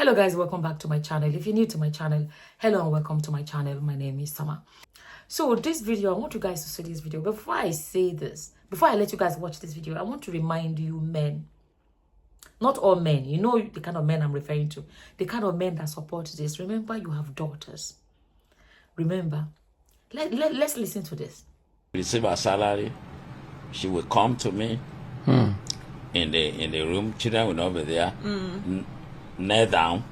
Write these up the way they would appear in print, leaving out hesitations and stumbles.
Hello guys, welcome back to my channel. If you're new to my channel, hello and welcome to my channel. My name is Summer. So this video, I want you guys to see this video. Before I say this, before I let you guys watch this video, I want to remind you men, not all men, you know the kind of men I'm referring to, the kind of men that support this. Remember, you have daughters. Remember, let's listen to this. Receive her salary, she will come to me in the room. Children will not be there. Kneel down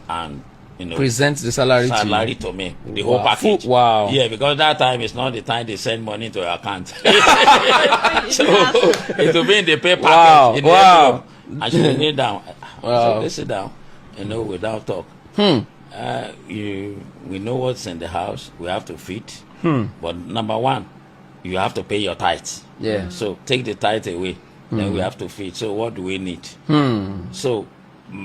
and present the salary to me, the whole package. Wow. Yeah, because that time is not the time they send money to your account. So it will be in the pay package. Wow. In the Wow. and she will kneel down. Wow. So they sit down, without talk. We know what's in the house. We have to feed. But number one, you have to pay your tithes. Yeah. So take the tithe away. Then we have to feed. So what do we need? So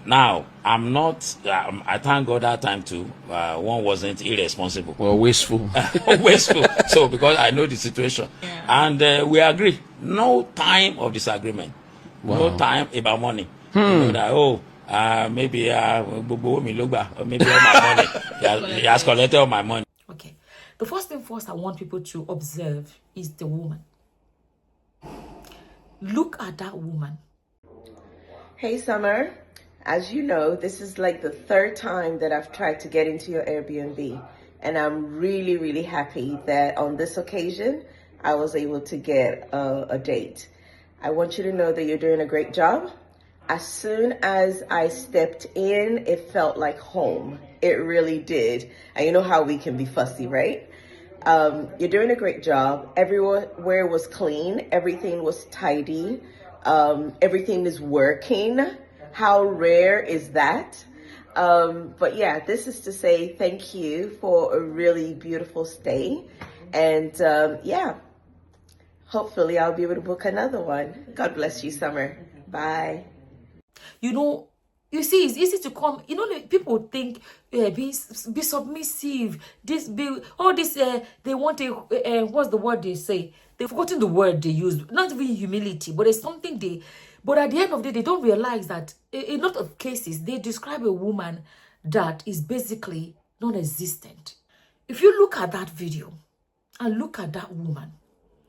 now I'm not. I thank God that time too. One wasn't irresponsible. Well, wasteful. Wasteful. So because I know the situation, and we agree. No time of disagreement. Wow. No time about money. You know that, maybe or maybe all my money. He has collected all my money. Okay. The first thing first I want people to observe is the woman. Look at that woman. Hey, Summer. As you know, this is like the third time that I've tried to get into your Airbnb. And I'm really, really happy that on this occasion, I was able to get a date. I want you to know that you're doing a great job. As soon as I stepped in, it felt like home. It really did. And you know how we can be fussy, right? You're doing a great job. Everywhere was clean. Everything was tidy. Everything is working. How rare is that? But yeah, this is to say thank you for a really beautiful stay. And yeah, hopefully I'll be able to book another one. God bless you, Summer. Bye. You know, you see, it's easy to come. You know, people think, be submissive. They want a, what's the word they say? They've forgotten the word they use. Not even humility, but it's something but at the end of the day, they don't realize that in a lot of cases, they describe a woman that is basically non-existent. If you look at that video and look at that woman,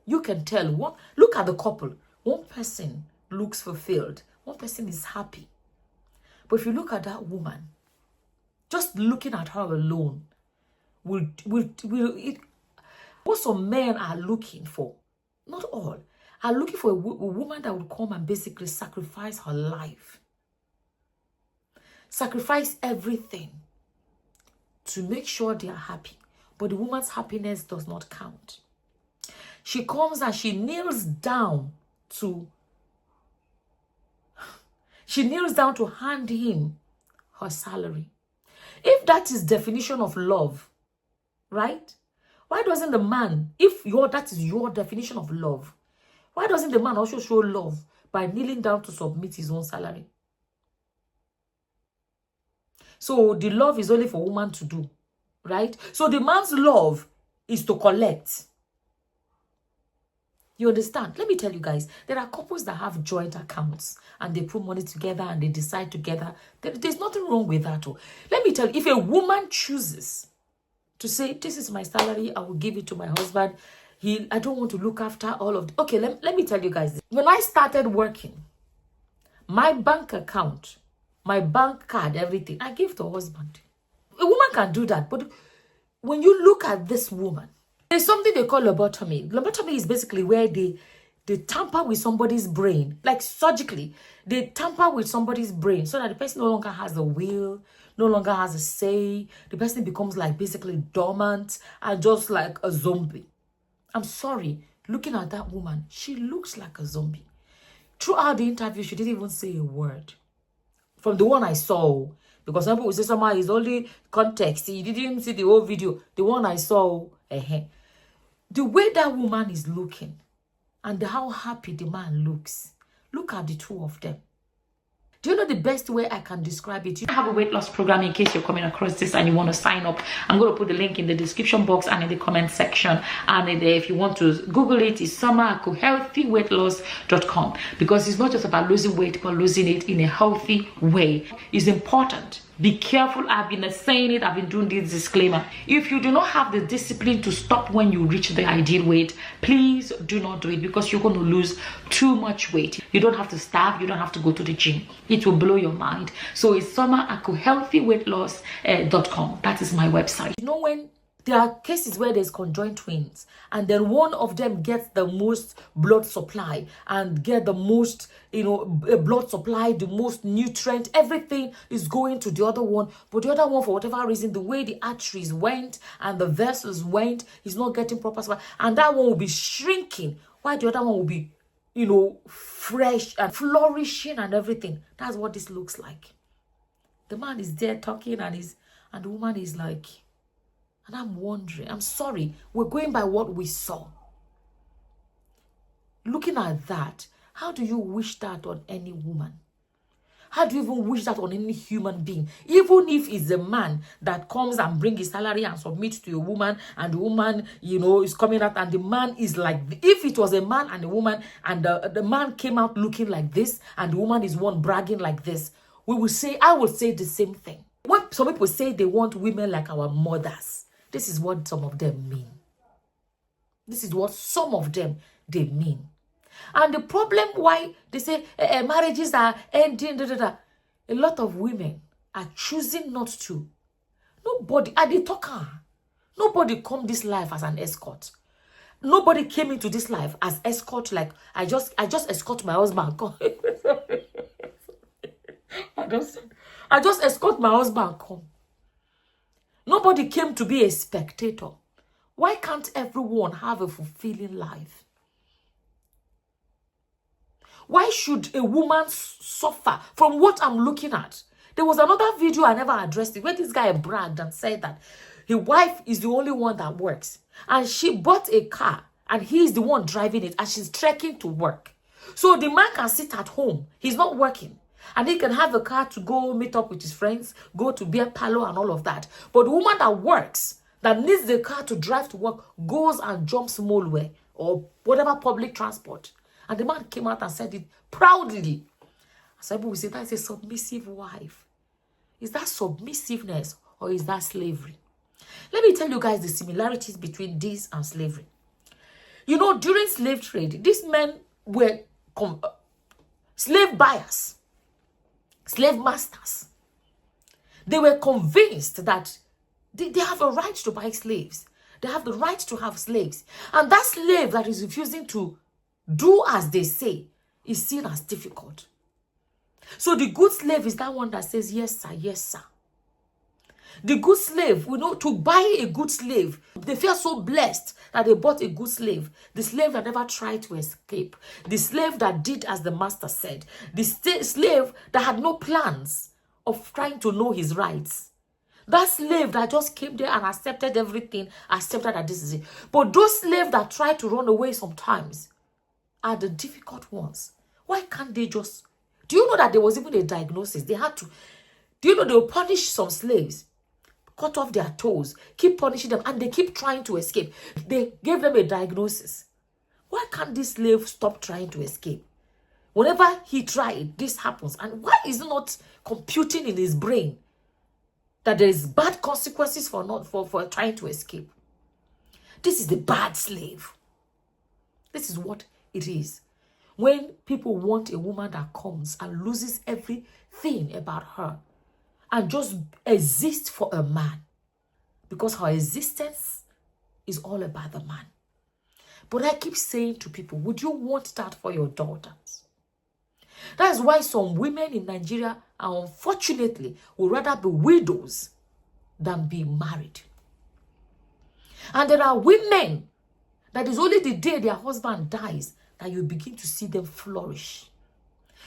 you can tell, look at the couple. One person looks fulfilled. One person is happy. But if you look at that woman, just looking at her alone, what some men are looking for, not all, are looking for a woman that would come and basically sacrifice her life. Sacrifice everything to make sure they are happy. But the woman's happiness does not count. She comes and she kneels down to hand him her salary. If that is definition of love, right? Why doesn't the man, that is your definition of love, why doesn't the man also show love by kneeling down to submit his own salary? So the love is only for woman to do, right? So the man's love is to collect. You understand? Let me tell you guys, there are couples that have joint accounts and they put money together and they decide together. There's nothing wrong with that. Let me tell you, if a woman chooses to say, this is my salary, I will give it to my husband. I don't want to look after all of... Okay, let me tell you guys this. When I started working, my bank account, my bank card, everything, I gave to the husband. A woman can do that. But when you look at this woman, there's something they call lobotomy. Lobotomy is basically where they tamper with somebody's brain, like surgically. They tamper with somebody's brain so that the person no longer has a will, no longer has a say. The person becomes like basically dormant and just like a zombie. I'm sorry, looking at that woman, she looks like a zombie. Throughout the interview, she didn't even say a word. From the one I saw, because some people will say somehow it's only context. You didn't even see the whole video. The one I saw, the way that woman is looking and how happy the man looks. Look at the two of them. Do you know the best way I can describe it? I have a weight loss program in case you're coming across this and you want to sign up. I'm going to put the link in the description box and in the comment section. And if you want to Google it, it's summerhealthyweightloss.com, because it's not just about losing weight, but losing it in a healthy way. It's important Be careful. I've been saying it. I've been doing this disclaimer. If you do not have the discipline to stop when you reach the ideal weight, please do not do it, because you're going to lose too much weight. You don't have to starve. You don't have to go to the gym. It will blow your mind. So it's summer@healthyweightloss.com. That is my website. You know, when there are cases where there's conjoined twins, and then one of them gets the most blood supply and get the most, blood supply, the most nutrient, everything is going to the other one. But the other one, for whatever reason, the way the arteries went and the vessels went, is not getting proper supply. And that one will be shrinking, while the other one will be, fresh and flourishing and everything. That's what this looks like. The man is there talking, and the woman is like, and I'm wondering, I'm sorry, we're going by what we saw. Looking at that, how do you wish that on any woman? How do you even wish that on any human being? Even if it's a man that comes and brings his salary and submits to a woman, and the woman, is coming out, and the man is like, if it was a man and a woman, and the man came out looking like this, and the woman is one bragging like this, I would say the same thing. When some people say they want women like our mothers, this is what some of them mean. This is what some of them, they mean. And the problem why they say marriages are ending, a lot of women are choosing not to. Nobody, at the talker, nobody come this life as an escort. Nobody came into this life as escort, like, I just escort my husband. I just escort my husband come. Nobody came to be a spectator. Why can't everyone have a fulfilling life? Why should a woman suffer? From what I'm looking at, there was another video I never addressed it, where this guy bragged and said that his wife is the only one that works, and she bought a car and he's the one driving it, and she's trekking to work. So the man can sit at home, he's not working, and he can have a car to go meet up with his friends, go to beer parlor and all of that. But the woman that works, that needs the car to drive to work, goes and jumps Molway or whatever public transport. And the man came out and said it proudly. Some people will say that's a submissive wife. Is that submissiveness, or is that slavery? Let me tell you guys the similarities between this and slavery. During slave trade, these men were slave buyers, slave masters. They were convinced that they have a right to buy slaves. They have the right to have slaves. And that slave that is refusing to do as they say is seen as difficult. So the good slave is that one that says, yes, sir, yes, sir. The good slave, to buy a good slave, they feel so blessed that they bought a good slave. The slave that never tried to escape. The slave that did as the master said. The slave that had no plans of trying to know his rights. That slave that just came there and accepted everything, accepted that this is it. But those slaves that try to run away sometimes are the difficult ones. Why can't they just... Do you know that there was even a diagnosis? They had to... Do you know they will punish some slaves? Cut off their toes, keep punishing them, and they keep trying to escape. They gave them a diagnosis. Why can't this slave stop trying to escape? Whenever he tried, this happens. And why is it not computing in his brain that there is bad consequences for trying to escape? This is the bad slave. This is what it is. When people want a woman that comes and loses everything about her and just exists for a man, because her existence is all about the man. But I keep saying to people, would you want that for your daughters? That's why some women in Nigeria, unfortunately, would rather be widows than be married. And there are women that is only the day their husband dies that you begin to see them flourish.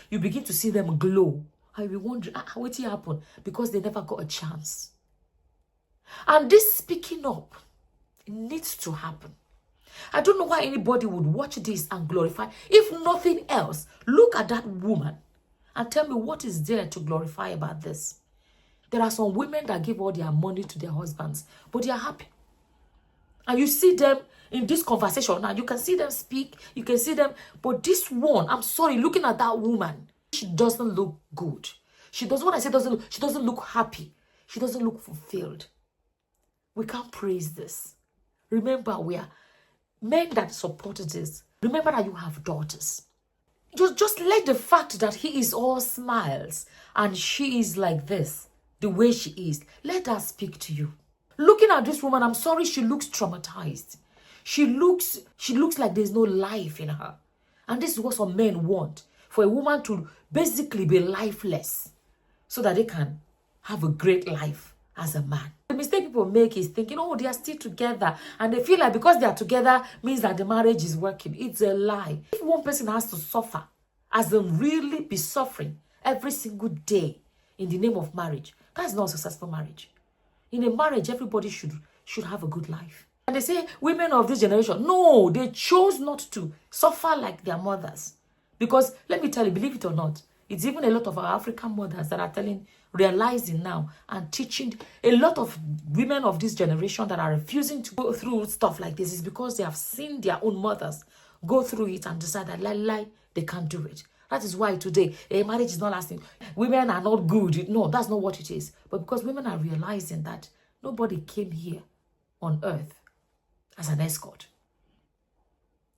You begin to see them glow. And you wonder, what happened? Because they never got a chance. And this speaking up, it needs to happen. I don't know why anybody would watch this and glorify. If nothing else, look at that woman and tell me what is there to glorify about this. There are some women that give all their money to their husbands, but they are happy. And you see them in this conversation now. You can see them speak. You can see them. But this one, I'm sorry, looking at that woman, she doesn't look good. She doesn't, when I say doesn't look, she doesn't look happy. She doesn't look fulfilled. We can't praise this. Remember, we are men that supported this. Remember that you have daughters. Just let the fact that he is all smiles and she is like this, the way she is, let her speak to you. Looking at this woman, I'm sorry, she looks traumatized. She looks like there's no life in her. And this is what some men want, for a woman to basically be lifeless so that they can have a great life as a man. The mistake people make is thinking, oh, they are still together. And they feel like because they are together means that the marriage is working. It's a lie. If one person has to suffer, as in really be suffering every single day in the name of marriage, that's not a successful marriage. In a marriage, everybody should have a good life. And they say, women of this generation, no, they chose not to suffer like their mothers. Because, let me tell you, believe it or not, it's even a lot of our African mothers that are realizing now and teaching a lot of women of this generation that are refusing to go through stuff like this is because they have seen their own mothers go through it and decide that they can't do it. That is why today a marriage is not lasting. Women are not good. No, that's not what it is. But because women are realizing that nobody came here on earth as an escort.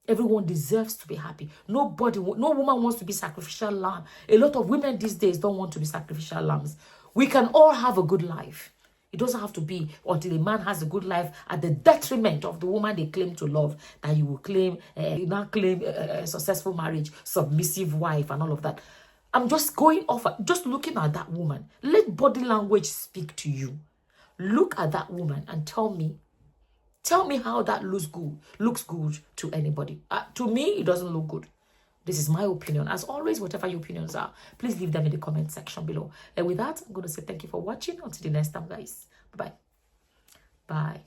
Everyone deserves to be happy. No woman wants to be sacrificial lamb. A lot of women these days don't want to be sacrificial lambs. We can all have a good life. It doesn't have to be until a man has a good life at the detriment of the woman they claim to love that you will claim, a successful marriage, submissive wife and all of that. I'm just going off, just looking at that woman. Let body language speak to you. Look at that woman and tell me how that looks good to anybody. To me, it doesn't look good. This is my opinion. As always, whatever your opinions are, please leave them in the comment section below. And with that, I'm going to say thank you for watching. Until the next time, guys. Bye-bye. Bye.